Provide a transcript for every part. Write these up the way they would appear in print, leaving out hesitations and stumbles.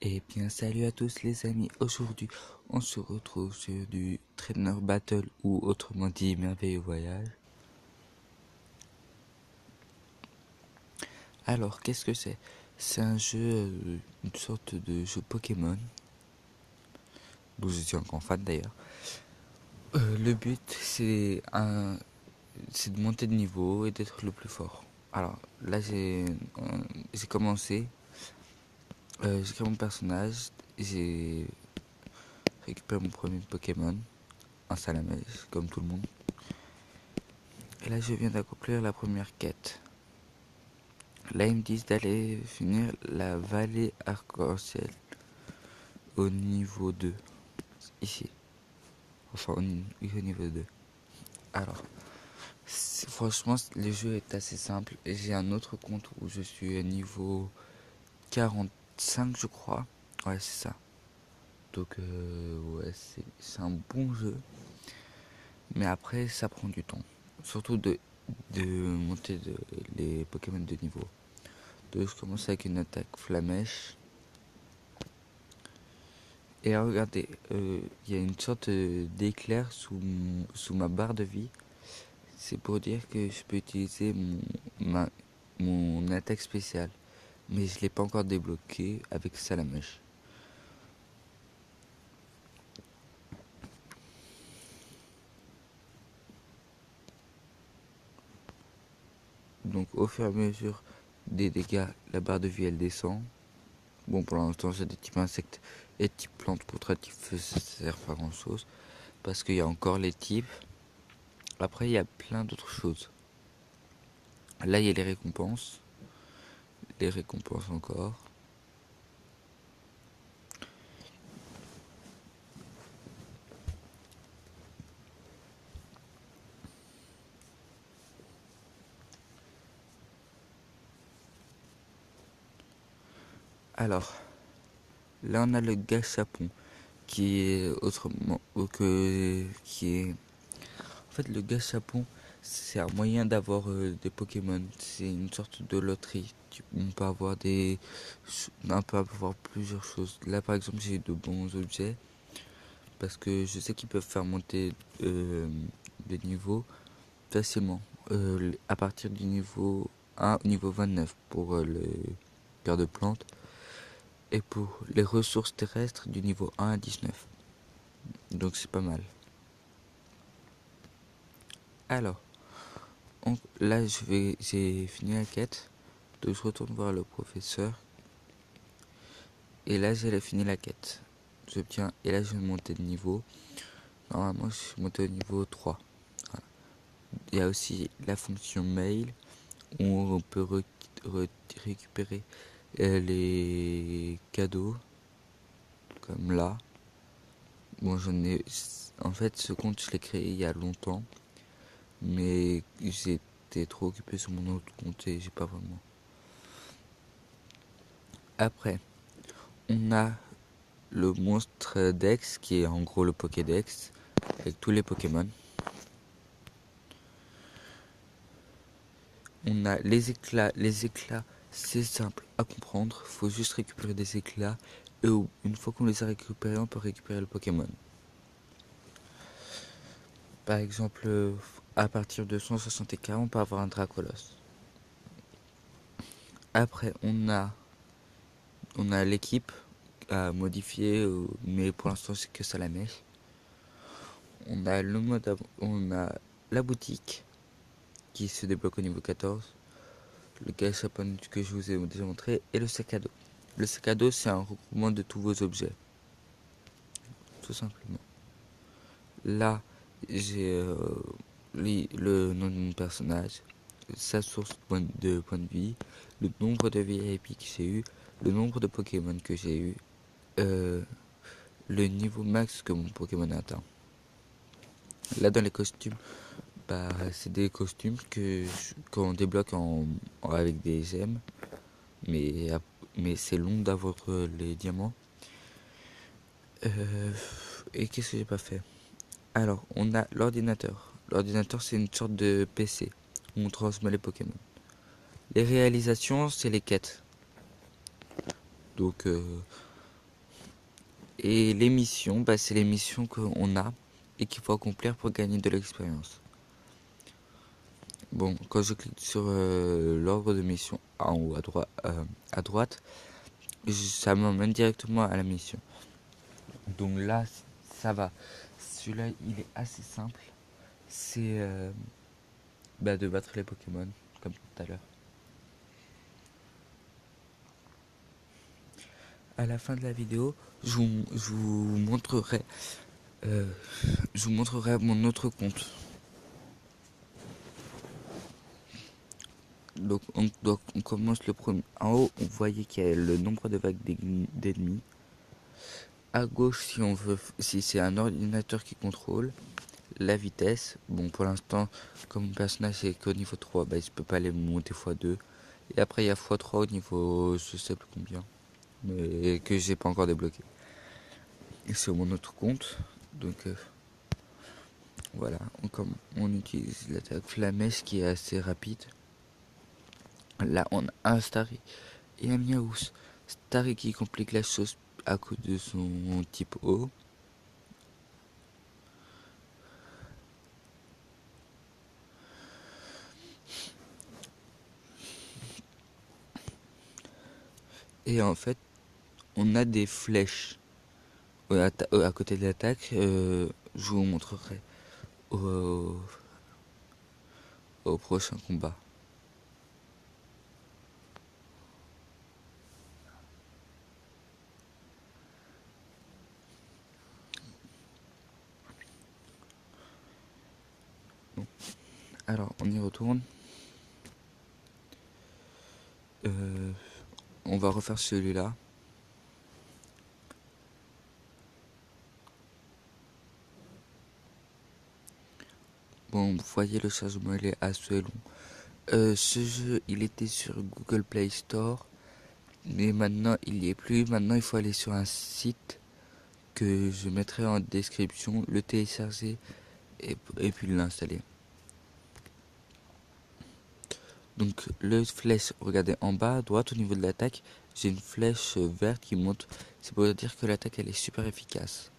Eh bien salut à tous les amis, aujourd'hui on se retrouve sur du Trainer Battle ou autrement dit Merveilleux Voyage. Alors qu'est-ce que c'est? C'est un jeu, une sorte de jeu Pokémon, dont je suis encore fan d'ailleurs. Le but c'est de monter de niveau et d'être le plus fort. Alors là j'ai commencé, j'ai créé mon personnage, j'ai récupéré mon premier Pokémon, un Salamèche comme tout le monde. Et là, je viens d'accomplir la première quête. Là, ils me disent d'aller finir la vallée arc-en-ciel au niveau 2. Ici. Enfin, au niveau 2. Alors, franchement, le jeu est assez simple. Et j'ai un autre compte où je suis à niveau 45, je crois. Ouais, c'est ça. Donc, ouais, c'est un bon jeu. Mais après, ça prend du temps. Surtout de monter les Pokémon de niveau. Donc, je commence avec une attaque flamèche. Et regardez, il y a une sorte d'éclair sous ma barre de vie. C'est pour dire que je peux utiliser mon attaque spéciale. Mais je ne l'ai pas encore débloqué avec Salamèche. Donc au fur et à mesure des dégâts, la barre de vie elle descend. Bon, pour l'instant j'ai des types insectes et types plantes pour feu, ça sert pas grand chose. Parce qu'il y a encore les types. Après il y a plein d'autres choses. Là il y a les récompenses. Les récompenses encore. Alors, là on a le gâchapon qui est autrement qui est en fait le gâchapon c'est un moyen d'avoir des Pokémon, c'est une sorte de loterie. On peut avoir plusieurs choses. Là par exemple j'ai de bons objets parce que je sais qu'ils peuvent faire monter des niveaux facilement à partir du niveau 1 au niveau 29 pour le cœur de plante et pour les ressources terrestres du niveau 1 à 19. Donc c'est pas mal. Alors, là j'ai fini la quête. Donc je retourne voir le professeur. Et là j'ai fini la quête. J'obtiens, et là je vais monter de niveau. Normalement je suis monté au niveau 3. Voilà. Il y a aussi la fonction mail où on peut récupérer les cadeaux. Comme là. Bon j'en ai... En fait ce compte je l'ai créé il y a longtemps. Mais j'étais trop occupé sur mon autre compte et j'ai pas vraiment. Après, on a le monstre Dex qui est en gros le Pokédex avec tous les Pokémon. On a les éclats. Les éclats, c'est simple à comprendre. Faut juste récupérer des éclats. Et une fois qu'on les a récupérés, on peut récupérer le Pokémon. Par exemple, à partir de 160k, on peut avoir un Dracolos. Après, on a l'équipe à modifier, mais pour l'instant, c'est que ça la mèche. On a on a la boutique qui se débloque au niveau 14. Le gâchapon que je vous ai déjà montré et le sac à dos. Le sac à dos, c'est un regroupement de tous vos objets. Tout simplement. Là, j'ai le nom de mon personnage, sa source de points de vie, le nombre de VIP que j'ai eu, le nombre de Pokémon que j'ai eu, le niveau max que mon Pokémon a atteint. Là, dans les costumes, bah, c'est des costumes qu'on débloque avec des gemmes, mais, mais c'est long d'avoir les diamants. Et qu'est-ce que j'ai pas fait? Alors, on a l'ordinateur. L'ordinateur, c'est une sorte de PC où on transmet les Pokémon. Les réalisations, c'est les quêtes. Donc, Et les missions, bah, c'est les missions qu'on a et qu'il faut accomplir pour gagner de l'expérience. Bon, quand je clique sur l'ordre de mission en haut à droite, ça m'emmène directement à la mission. Donc là, ça va. Celui-là, il est assez simple. C'est bah, de battre les Pokémon, comme tout à l'heure. À la fin de la vidéo, je vous montrerai, euh, je vous montrerai mon autre compte. Donc on commence le premier. En haut, on voyait qu'il y a le nombre de vagues d'ennemis. À gauche, si c'est un ordinateur qui contrôle la vitesse. Bon, pour l'instant, comme mon personnage c'est qu'au niveau 3, bah, je peux pas aller monter x2. Et après, il y a x3 au niveau je sais plus combien, mais que j'ai pas encore débloqué. Et c'est mon autre compte. Donc voilà, on utilise l'attaque Flamèche qui est assez rapide. Là, on a un Starry et un Miaous. Starry qui complique la chose à cause de son type O. Et en fait, on a des flèches à côté de l'attaque. Je vous montrerai au, au prochain combat. Bon. Alors, on y retourne. On va refaire celui-là. Bon, vous voyez, le chargement il est assez long. Ce jeu, il était sur Google Play Store, mais maintenant il n'y est plus. Maintenant, il faut aller sur un site que je mettrai en description, le télécharger et puis l'installer. Donc, le flèche, regardez en bas à droite au niveau de l'attaque, j'ai une flèche verte qui monte. C'est pour dire que l'attaque elle est super efficace.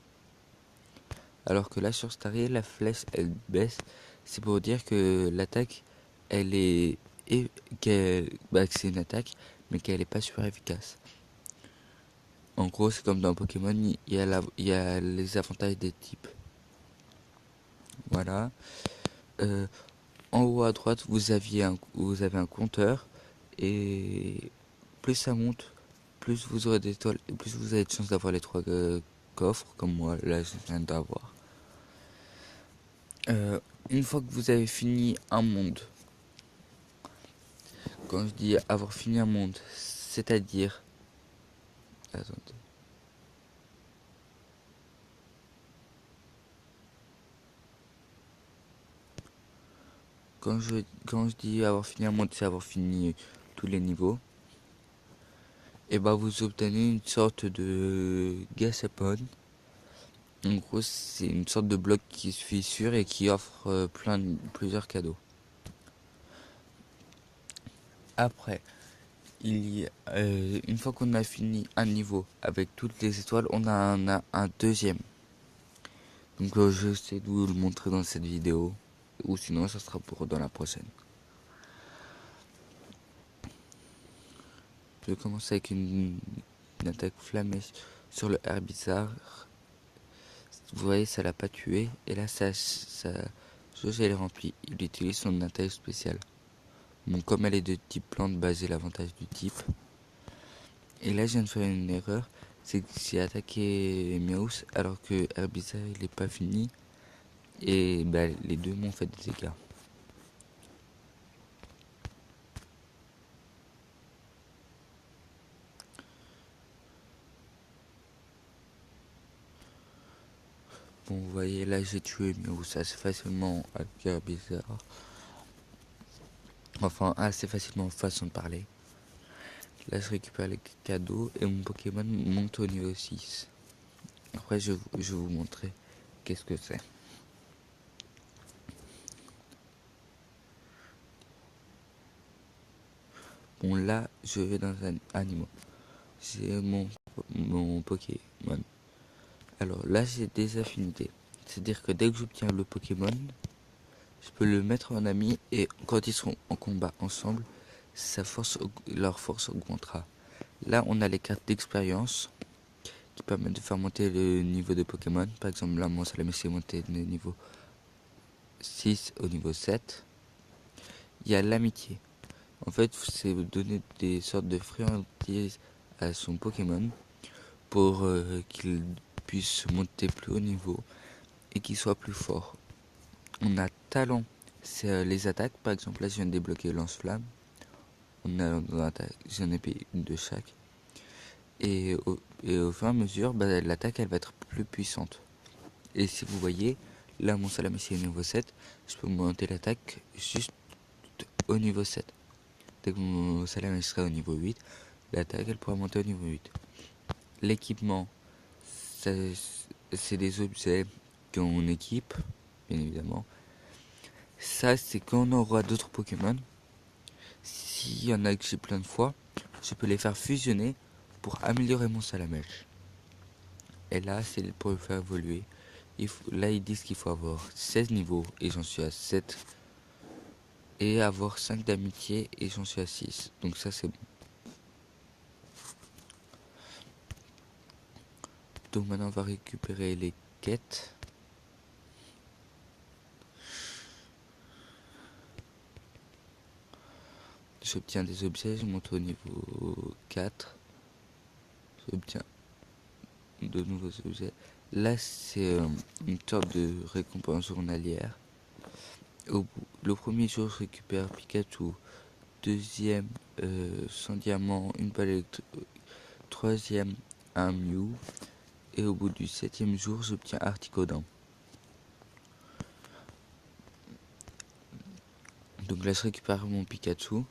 Alors que là sur Starry, la flèche elle baisse. C'est pour dire que l'attaque elle est. Que c'est une attaque, mais qu'elle est pas super efficace. En gros, c'est comme dans Pokémon, il y a les avantages des types. Voilà. Euh, En haut à droite, vous avez un compteur. Et plus ça monte, plus vous aurez d'étoiles, et plus vous avez de chances d'avoir les 3 coffres, comme moi, là je viens d'avoir. Une fois que vous avez fini un monde, quand je dis avoir fini un monde, c'est-à-dire... Attendez. Quand je dis avoir fini un monde, c'est avoir fini tous les niveaux. Et bah vous obtenez une sorte de Gashapon. En gros, c'est une sorte de bloc qui se fissure et qui offre plusieurs cadeaux. Après, une fois qu'on a fini un niveau avec toutes les étoiles, on a un deuxième. Donc je sais de vous le montrer dans cette vidéo, ou sinon ça sera pour dans la prochaine. Je vais commencer avec une attaque flammée sur le Herbizarre. Vous voyez, ça l'a pas tué, et là sa jauge elle est remplie. Il utilise son attaque spéciale. Bon, comme elle est de type plante, j'ai l'avantage du type. Et là, je viens de faire une erreur. C'est que j'ai attaqué Meowth alors que Herbizarre il est pas fini. Et bah, les deux m'ont fait des dégâts. Bon, vous voyez, là j'ai tué Meowth assez facilement avec Herbizarre. Enfin, assez facilement, façon de parler. Là, je récupère les cadeaux et mon Pokémon monte au niveau 6. Après, je vais vous montrer qu'est-ce que c'est. Bon, là, je vais dans un animal. J'ai mon Pokémon. Alors là, j'ai des affinités. C'est-à-dire que dès que j'obtiens le Pokémon, je peux le mettre en ami et quand ils seront en combat ensemble, leur force augmentera. Là, on a les cartes d'expérience qui permettent de faire monter le niveau de Pokémon. Par exemple, là, mon Salamèche est monté de niveau 6 au niveau 7. Il y a l'amitié. En fait, c'est donner des sortes de friandises à son Pokémon pour qu'il puisse monter plus haut niveau et qu'il soit plus fort. On a talent, c'est les attaques. Par exemple, là, je viens de débloquer lance-flamme. J'en ai payé une de chaque. Et au fur et à mesure, l'attaque, elle va être plus puissante. Et si vous voyez, là, mon Salamèche est au niveau 7. Je peux monter l'attaque juste au niveau 7. Dès que mon Salamèche sera au niveau 8, l'attaque, elle pourra monter au niveau 8. L'équipement, c'est des objets qu'on équipe, bien évidemment. Ça, c'est quand on aura d'autres Pokémon. S'il y en a que j'ai plein de fois, je peux les faire fusionner pour améliorer mon Salamèche. Et là, c'est pour le faire évoluer. Là, ils disent qu'il faut avoir 16 niveaux et j'en suis à 7. Et avoir 5 d'amitié et j'en suis à 6. Donc ça, c'est bon. Donc maintenant, on va récupérer les quêtes. J'obtiens des objets, je monte au niveau 4. J'obtiens de nouveaux objets. Là, c'est une sorte de récompense journalière. Le premier jour, je récupère Pikachu. Deuxième, 100 diamants, une palette. Troisième, un Mew. Et au bout du 7e jour, j'obtiens Articodin. Donc là, je récupère mon Pikachu.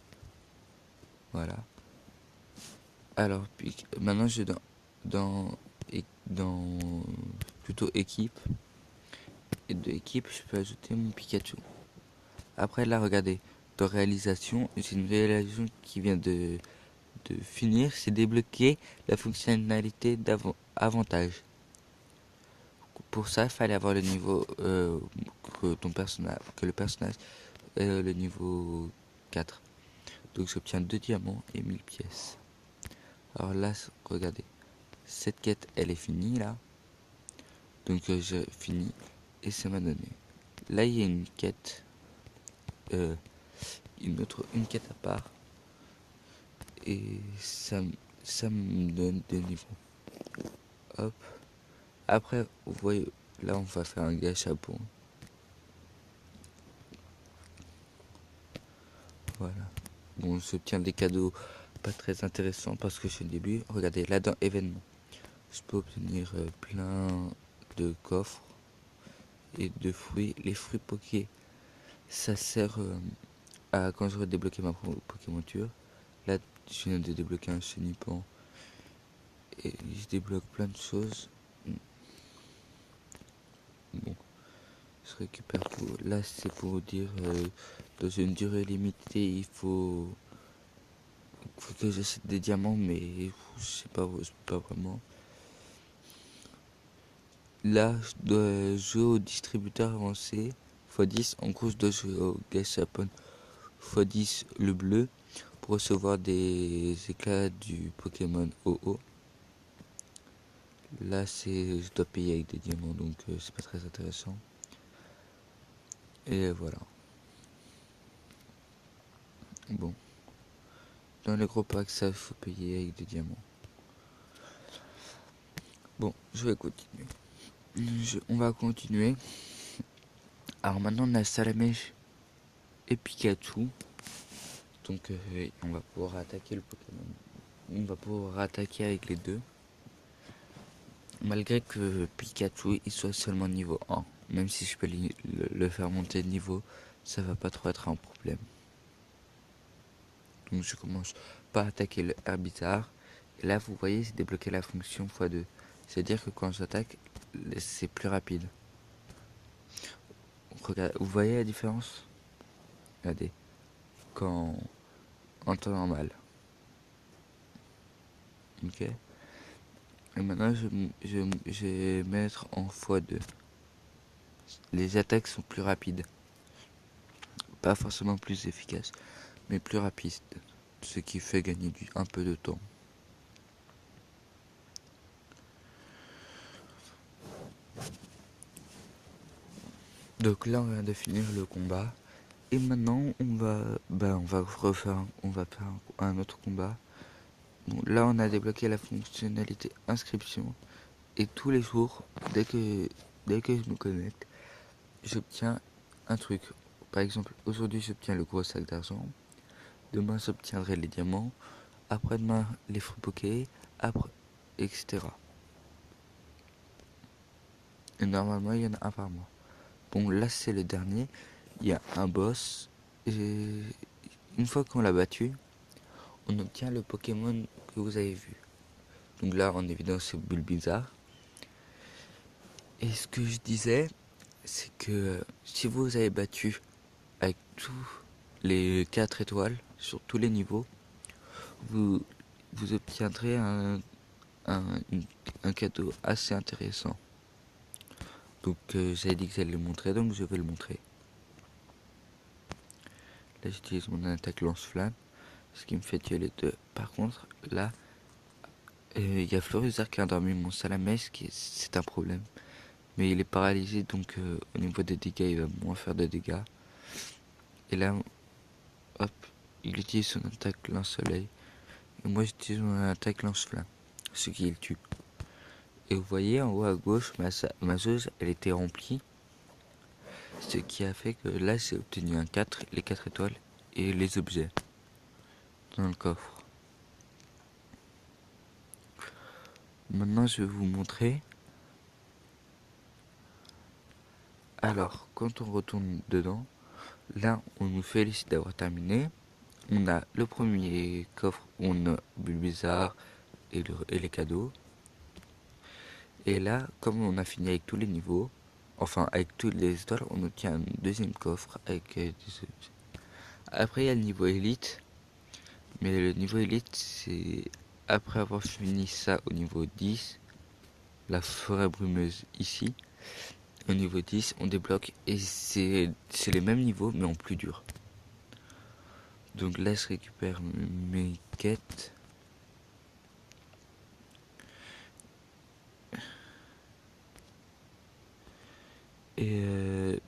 Voilà. Alors, maintenant, je vais dans plutôt équipe. Et de équipe, je peux ajouter mon Pikachu. Après, là, regardez. Dans réalisation, j'ai une réalisation qui vient de finir. C'est débloquer la fonctionnalité d'avantage. Pour ça, il fallait avoir le niveau que le personnage ait le niveau 4. Donc j'obtiens 2 diamants et 1000 pièces. Alors là, regardez. Cette quête, elle est finie là. Donc je finis et ça m'a donné. Là, il y a une quête, une quête à part et ça me donne des niveaux. Hop. Après, vous voyez, là, on va faire un gâchapon. Voilà. Bon, j'obtiens des cadeaux pas très intéressants parce que c'est le début. Regardez, là dans événements, je peux obtenir plein de coffres et de fruits. Les fruits Poké, ça sert à quand j'aurai débloqué ma Pokémonture. Là, je viens de débloquer un Chenipan et je débloque plein de choses. Bon, je récupère pour. Là, c'est pour dire dans une durée limitée, il faut que j'achète des diamants, mais je sais pas vraiment. Là, je dois jouer au distributeur avancé x10. En gros, je dois jouer au gachapon x10 le bleu pour recevoir des éclats du Pokémon OO. Là, je dois payer avec des diamants, donc c'est pas très intéressant. Et voilà. Bon. Dans les gros packs, ça, il faut payer avec des diamants. Bon, je vais continuer. On va continuer. Alors maintenant, on a Salamèche et Pikachu. Donc, on va pouvoir attaquer le Pokémon. On va pouvoir attaquer avec les deux. Malgré que Pikachu il soit seulement niveau 1. Même si je peux le faire monter de niveau, ça va pas trop être un problème. Donc je commence par attaquer le Herbitar. Et là vous voyez c'est débloqué la fonction x2. C'est-à-dire que quand j'attaque, c'est plus rapide. Regardez, vous voyez la différence? Regardez. Quand en temps normal. Ok. Et maintenant, je vais mettre en x2. Les attaques sont plus rapides. Pas forcément plus efficaces, mais plus rapides. Ce qui fait gagner un peu de temps. Donc là, on vient de finir le combat. Et maintenant, on va faire un autre combat. Bon, là, on a débloqué la fonctionnalité inscription. Et tous les jours, dès que je me connecte, j'obtiens un truc. Par exemple, aujourd'hui, j'obtiens le gros sac d'argent. Demain, j'obtiendrai les diamants. Après-demain, les fruits poké. Après, etc. Et normalement, il y en a un par mois. Bon, là, c'est le dernier. Il y a un boss. Et une fois qu'on l'a battu, on obtient le Pokémon que vous avez vu. Donc là, en évidence, c'est Bulbizarre. Et ce que je disais, c'est que si vous avez battu avec tous les 4 étoiles sur tous les niveaux, vous obtiendrez un cadeau assez intéressant. Donc j'avais dit que j'allais le montrer, donc je vais le montrer. Là, j'utilise mon attaque lance-flamme, ce qui me fait tuer les deux. Par contre, là, il y a Florizarre qui a endormi mon Salamèche, c'est un problème. Mais il est paralysé, donc au niveau des dégâts, il va moins faire de dégâts. Et là, hop, il utilise son attaque lance-soleil. Et moi, j'utilise mon attaque lance-flamme, ce qui le tue. Et vous voyez, en haut à gauche, ma jauge, elle était remplie. Ce qui a fait que là, j'ai obtenu les 4 étoiles et les objets dans le coffre. Maintenant, je vais vous montrer. Alors, quand on retourne dedans, là, on nous félicite d'avoir terminé. On a le premier coffre où on a Bulbizarre et les cadeaux. Et là, comme on a fini avec tous les niveaux, enfin avec toutes les étoiles, on obtient un deuxième coffre avec des objets. Après, il y a le niveau élite. Mais le niveau élite, c'est après avoir fini ça au niveau 10, la forêt brumeuse ici. Au niveau 10, on débloque et c'est les mêmes niveaux mais en plus dur. Donc là, je récupère mes quêtes. Et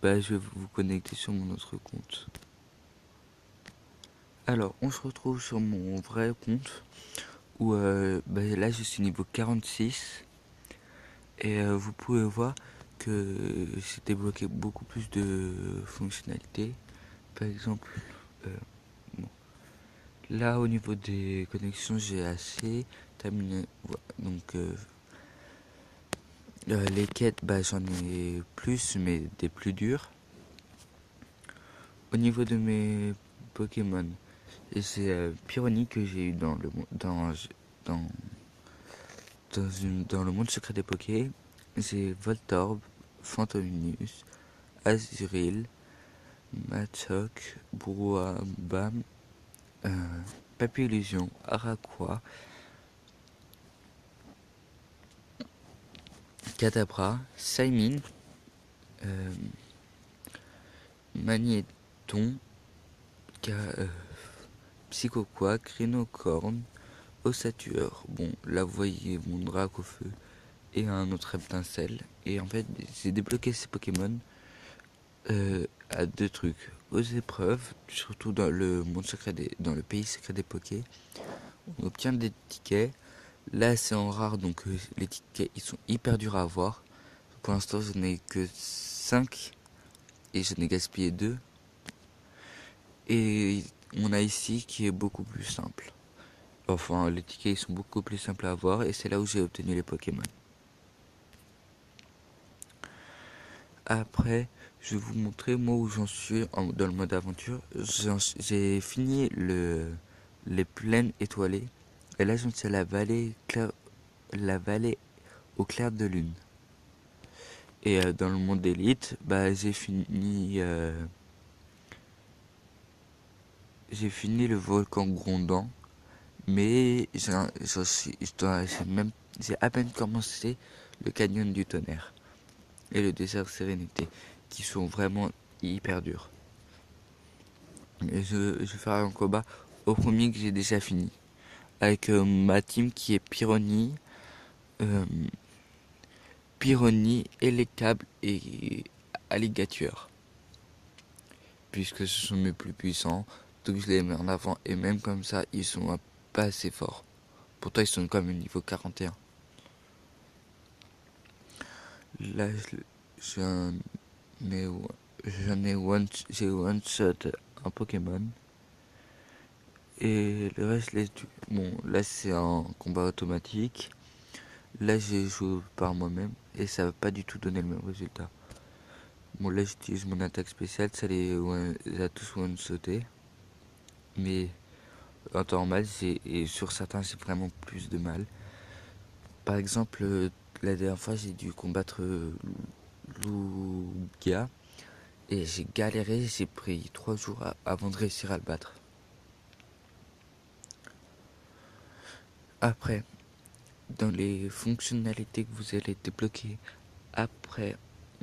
je vais vous connecter sur mon autre compte. Alors, on se retrouve sur mon vrai compte où là, je suis niveau 46. Et vous pouvez voir que j'ai débloqué beaucoup plus de fonctionnalités. Par exemple, bon, là au niveau des connexions, j'ai assez terminé. Donc les quêtes, j'en ai plus, mais des plus dures. Au niveau de mes Pokémon, c'est Pyroni que j'ai eu dans le monde secret des Poké. J'ai Voltorb, Fantominus, Azuril, Machoke, Brouhaha, Bam, Papillusion, Araqua, Kadabra, Saimin, Magnéton, Psychoquack, Rhinocorne, Ossature. Bon, là vous voyez mon drac au feu et un autre étincelle. Et en fait, j'ai débloqué ces Pokémon à deux trucs. Aux épreuves, surtout dans le monde secret dans le pays secret des Poké, on obtient des tickets. Là c'est en rare, donc les tickets ils sont hyper durs à avoir. Pour l'instant je n'ai que 5 et je n'ai gaspillé 2. Et on a ici qui est beaucoup plus simple. Enfin les tickets ils sont beaucoup plus simples à avoir et c'est là où j'ai obtenu les Pokémon. Après je vais vous montrer moi où j'en suis dans le mode aventure. J'ai fini les plaines étoilées. Et là j'en suis à la vallée au clair de lune. Et dans le monde d'élite, j'ai fini le volcan grondant. Mais j'ai à peine commencé le canyon du tonnerre et le désert sérénité, qui sont vraiment hyper durs. Et je vais faire un combat au premier que j'ai déjà fini, avec ma team qui est euh, Pyrrhoni, Electable et Alligator, puisque ce sont mes plus puissants, donc je les mets en avant, et même comme ça, ils sont pas assez forts. Pourtant, ils sont comme au niveau 41. Là, j'en j'ai one shot un Pokémon. Et le reste, bon, là c'est un combat automatique. Là, j'ai joué par moi-même et ça va pas du tout donner le même résultat. Bon, là, j'utilise mon attaque spéciale, les a tous one sauté. Mais en temps normal, et sur certains, j'ai vraiment plus de mal. Par exemple, la dernière fois, j'ai dû combattre Lugia et j'ai galéré, j'ai pris 3 jours avant de réussir à le battre. Après, dans les fonctionnalités que vous allez débloquer, après,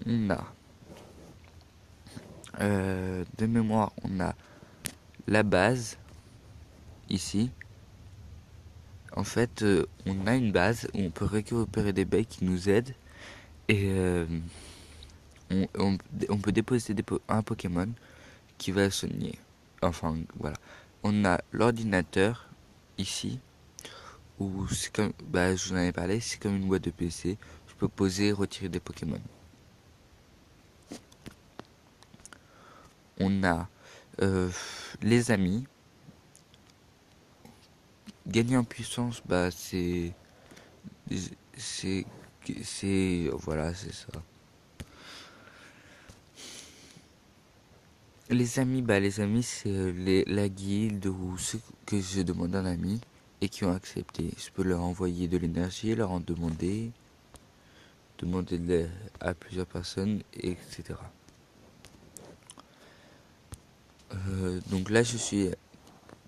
on a de mémoire, on a la base ici. En fait, on a une base où on peut récupérer des baies qui nous aident et on peut déposer un Pokémon qui va soigner. Enfin, voilà. On a l'ordinateur ici où c'est comme, bah, je vous en avais parlé, c'est comme une boîte de PC. Je peux poser et retirer des Pokémon. On a les amis. Gagner en puissance, bah c'est voilà, c'est ça. Les amis, c'est la guilde ou ceux que je demande à un ami et qui ont accepté. Je peux leur envoyer de l'énergie, leur en demander à plusieurs personnes, etc. Donc là, je suis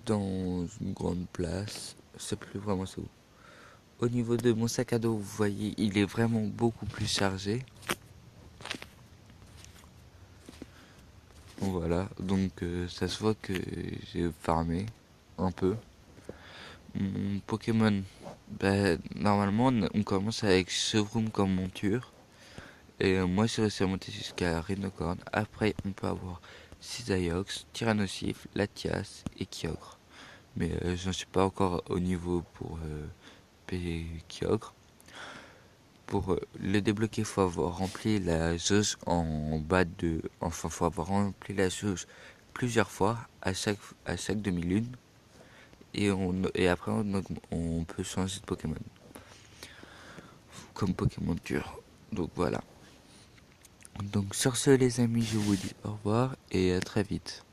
dans une grande place. Je sais plus vraiment c'est où. Au niveau de mon sac à dos, vous voyez, il est vraiment beaucoup plus chargé. Voilà, donc ça se voit que j'ai farmé un peu. Mon Pokémon, bah, normalement on commence avec Chevroom comme monture. Et moi j'ai réussi à monter jusqu'à Rhinocorn. Après on peut avoir Cisaiox, Tyrannosif, Latias et Kyogre. Mais j'en suis pas encore au niveau pour Kyogre. Pour le débloquer, il faut avoir rempli la jauge en bas de. Enfin, faut avoir rempli la jauge plusieurs fois à chaque demi-lune. Et après, on peut changer de Pokémon. Comme Pokémon dur. Donc voilà. Donc sur ce, les amis, je vous dis au revoir et à très vite.